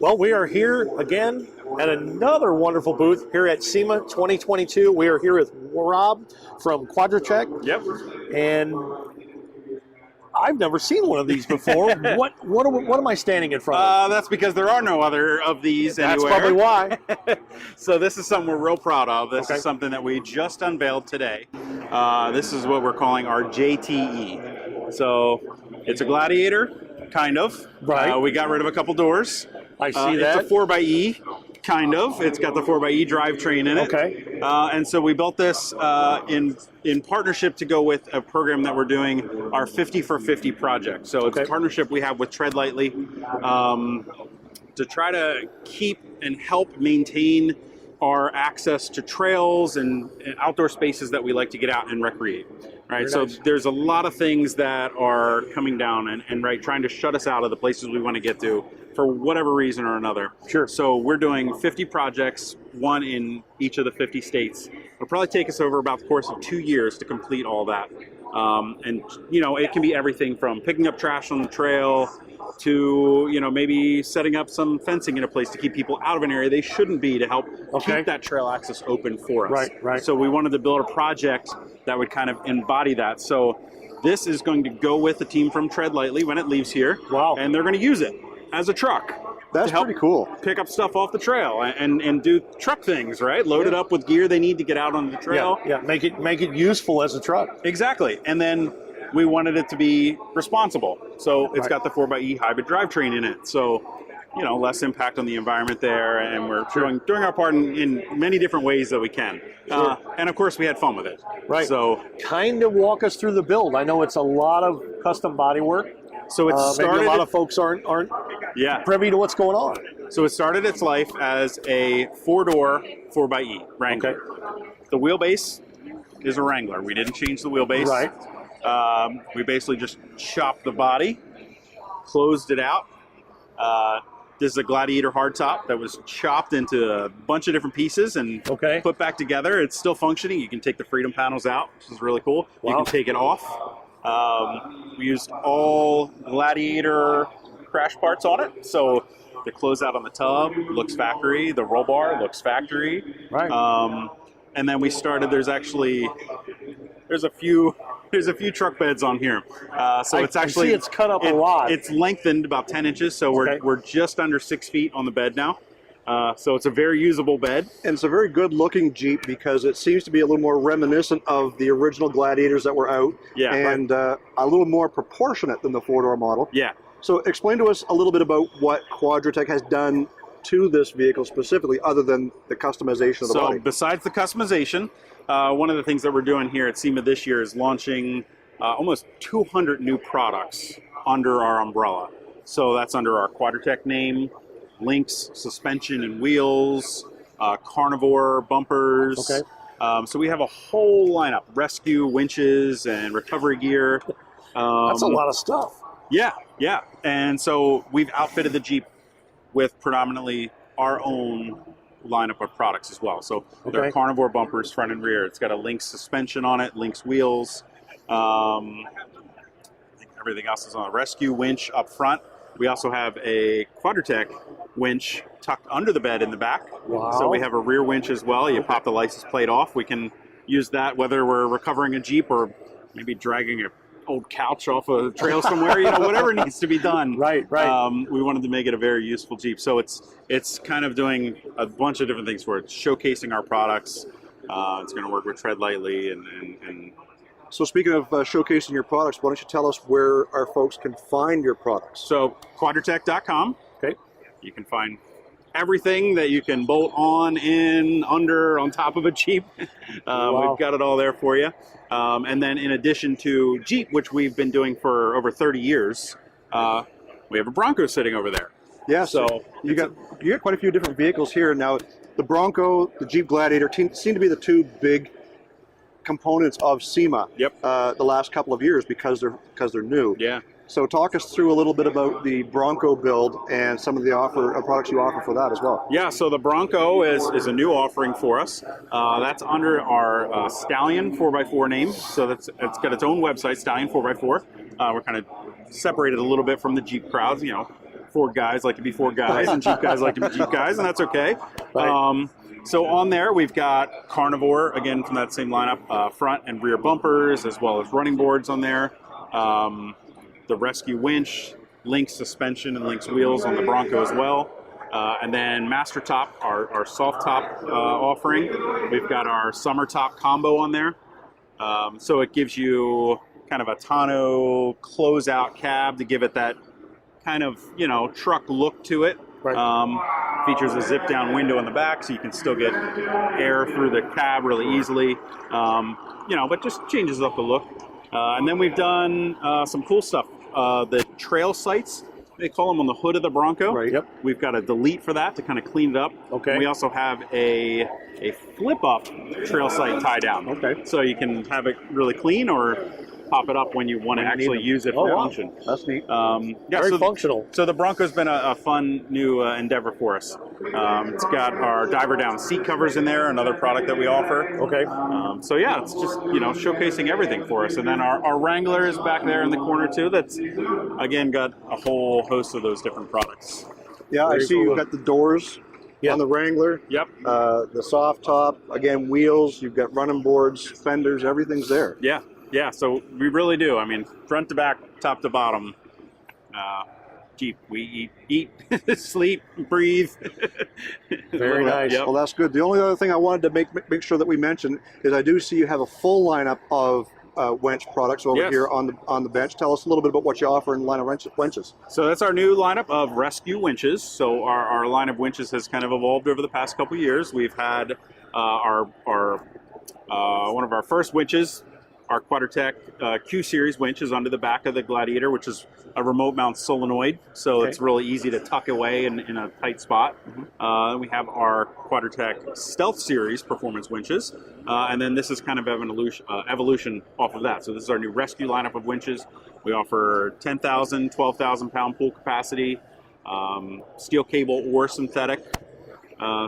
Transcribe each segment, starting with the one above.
Well, we are here again at another wonderful booth here at SEMA 2022. We are here with Rob from Quadratec. Yep. And I've never seen one of these before. What am I standing in front of? That's because there are no other of these That's anywhere. probably why. So this is something we're real proud of. This is something that we just unveiled today. This is what we're calling our JTE. So it's a Gladiator, kind of. Right. We got rid of a couple doors. I see that. It's a 4xe, kind of. It's got the 4xe drivetrain in it. Okay. And so we built this in partnership to go with a program that we're doing, our 50 for 50 project. So it's a partnership we have with Tread Lightly to try to keep and help maintain our access to trails and outdoor spaces that we like to get out and recreate. Right. So there's a lot of things that are coming down and trying to shut us out of the places we want to get to for whatever reason or another. Sure. So we're doing 50 projects, one in each of the 50 states. It'll probably take us over about the course of 2 years to complete all that. And, you know, it can be everything from picking up trash on the trail to, you know, maybe setting up some fencing in a place to keep people out of an area they shouldn't be to help keep that trail access open for us. Right. So we wanted to build a project that would kind of embody that. So this is going to go with the team from Tread Lightly when it leaves here. Wow. And they're going to use it as a truck. That's pretty cool. Pick up stuff off the trail and do truck things, right? Load it up with gear they need to get out on the trail. Yeah. Make it useful as a truck. Exactly. And then we wanted it to be responsible. So it's got the 4xe hybrid drivetrain in it. So, you know, less impact on the environment there. And we're doing our part in many different ways that we can. And of course, we had fun with it. Right. So kind of walk us through the build. I know it's a lot of custom body work. So it started. Maybe a lot of folks aren't privy to what's going on. So it started its life as a 4-door 4xe Wrangler. Okay. The wheelbase is a Wrangler. We didn't change the wheelbase. Right. We basically just chopped the body, closed it out. This is a Gladiator hardtop that was chopped into a bunch of different pieces and put back together. It's still functioning. You can take the Freedom panels out, which is really cool. Wow. You can take it off. We used all Gladiator crash parts on it. So the closeout on the tub looks factory. The roll bar looks factory. Right. And then we started, there's a few truck beds on here. So it's actually, it's cut up a lot. It's lengthened about 10 inches. So we're just under 6 feet on the bed now. So it's a very usable bed. And it's a very good looking Jeep because it seems to be a little more reminiscent of the original Gladiators that were out. Yeah. And a little more proportionate than the 4-door model. Yeah. So explain to us a little bit about what Quadratec has done to this vehicle specifically, other than the customization of the body. So besides the customization, one of the things that we're doing here at SEMA this year is launching almost 200 new products under our umbrella. So that's under our Quadratec name, Lynx suspension and wheels, carnivore bumpers. Okay. So we have a whole lineup, rescue winches and recovery gear. That's a lot of stuff. Yeah. And so we've outfitted the Jeep with predominantly our own lineup of products as well. So there are carnivore bumpers front and rear. It's got a Lynx suspension on it, Lynx wheels. I think everything else is on a rescue winch up front. We also have a Quadratec winch tucked under the bed in the back. Wow. So we have a rear winch as well. You pop the license plate off. We can use that whether we're recovering a Jeep or maybe dragging an old couch off a trail somewhere, you know, whatever needs to be done. Right. We wanted to make it a very useful Jeep. So it's kind of doing a bunch of different things for it, showcasing our products. It's going to work with Tread Lightly and So speaking of showcasing your products, why don't you tell us where our folks can find your products? So Quadratec.com. Okay. You can find everything that you can bolt on, in, under, on top of a Jeep. Wow. We've got it all there for you. And then in addition to Jeep, which we've been doing for over 30 years, we have a Bronco sitting over there. Yeah, so you got quite a few different vehicles here. Now, the Bronco, the Jeep Gladiator seem to be the two big components of SEMA. Yep. The last couple of years because they're new. Yeah. So talk us through a little bit about the Bronco build and some of the products you offer for that as well. Yeah, so the Bronco is a new offering for us. That's under our Stallion 4x4 name. So it's got its own website, Stallion 4x4. We're kind of separated a little bit from the Jeep crowds. You know, Ford guys like to be Ford guys, and Jeep guys like to be Jeep guys, and that's okay. Right. So on there, we've got Carnivore, again, from that same lineup, front and rear bumpers, as well as running boards on there. The Rescue winch, Lynx suspension, and Lynx wheels on the Bronco as well. And then Master Top, our soft top offering. We've got our Summer Top combo on there. So it gives you kind of a tonneau closeout cab to give it that kind of, you know, truck look to it. Right. Features a zip down window in the back, so you can still get air through the cab really easily. You know, but just changes up the look. And then we've done some cool stuff. The trail sights, they call them, on the hood of the Bronco. Right. Yep. We've got a delete for that to kind of clean it up. Okay. And we also have a flip-up trail sight tie down. Okay. So you can have it really clean or pop it up when you want to actually use it for function. That's neat. Very functional. So the Bronco's been a fun new endeavor for us. It's got our diver down seat covers in there, another product that we offer. Okay. So yeah, it's just, you know, showcasing everything for us. And then our Wrangler is back there in the corner too. That's, again, got a whole host of those different products. Yeah, Very I see cool. you've got the doors on the Wrangler. Yep. The soft top, again, wheels, you've got running boards, fenders, everything's there. Yeah, so we really do. I mean, front to back, top to bottom, Jeep. We eat, sleep, breathe. Very nice. Yep. Well, that's good. The only other thing I wanted to make sure that we mention is I do see you have a full lineup of winch products over here on the bench. Tell us a little bit about what you offer in the line of winches. So that's our new lineup of rescue winches. So our line of winches has kind of evolved over the past couple years. We've had our one of our first winches, our Quadratec Q-Series winch, is under the back of the Gladiator, which is a remote mount solenoid, so it's really easy to tuck away in a tight spot. We have our Quadratec Stealth Series performance winches, and then this is kind of evolution off of that. So this is our new rescue lineup of winches. We offer 10,000, 12,000 pound pull capacity, steel cable or synthetic.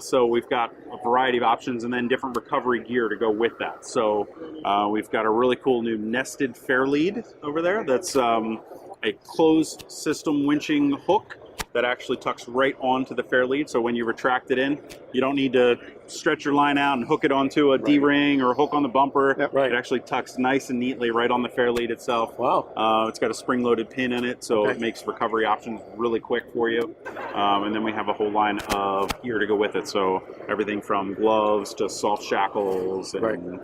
So we've got a variety of options, and then different recovery gear to go with that. So we've got a really cool new nested fair lead over there. That's a closed system winching hook that actually tucks right onto the fair lead. So when you retract it in, you don't need to stretch your line out and hook it onto a D-ring or hook on the bumper. Yep. Right. It actually tucks nice and neatly right on the fair lead itself. Wow. It's got a spring-loaded pin in it, so it makes recovery options really quick for you. And then we have a whole line of gear to go with it. So everything from gloves to soft shackles and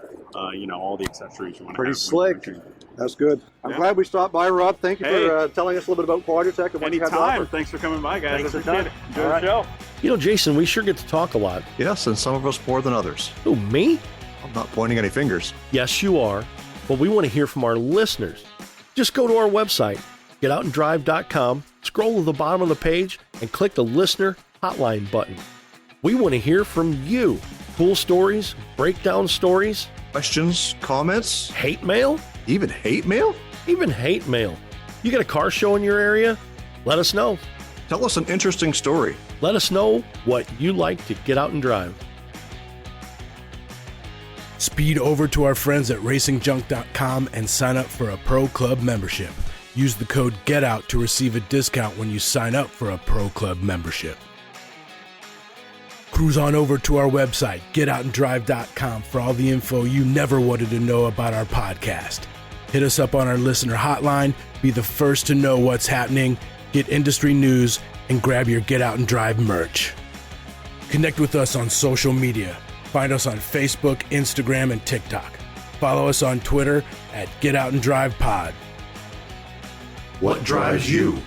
you know, all the accessories you want to have. Pretty slick. That's good. I'm glad we stopped by, Rob. Thank you for telling us a little bit about Quadratec and what you have to offer. Anytime. Thanks for coming by, guys. Thanks for Appreciate it. coming. Enjoy the show. You know, Jason, we sure get to talk a lot. Yes, and some of us more than others. Who, me? I'm not pointing any fingers. Yes, you are. But we want to hear from our listeners. Just go to our website, Get.Out.N.Drive.com, scroll to the bottom of the page, and click the listener hotline button. We want to hear from you. Cool stories, breakdown stories, Questions, comments, hate mail, even hate mail? even hate mail. You got a car show in your area? Let us know. Tell us an interesting story. Let us know what you like to get out and drive. Speed over to our friends at racingjunk.com and sign up for a Pro Club membership. Use the code GETOUT to receive a discount when you sign up for a Pro Club membership. Cruise on over to our website, Get.Out.N.Drive.com, for all the info you never wanted to know about our podcast. Hit us up on our listener hotline, be the first to know what's happening, get industry news, and grab your Get Out and Drive merch. Connect with us on social media. Find us on Facebook, Instagram, and TikTok. Follow us on Twitter at Get.Out.N.Drive.Pod. What drives you?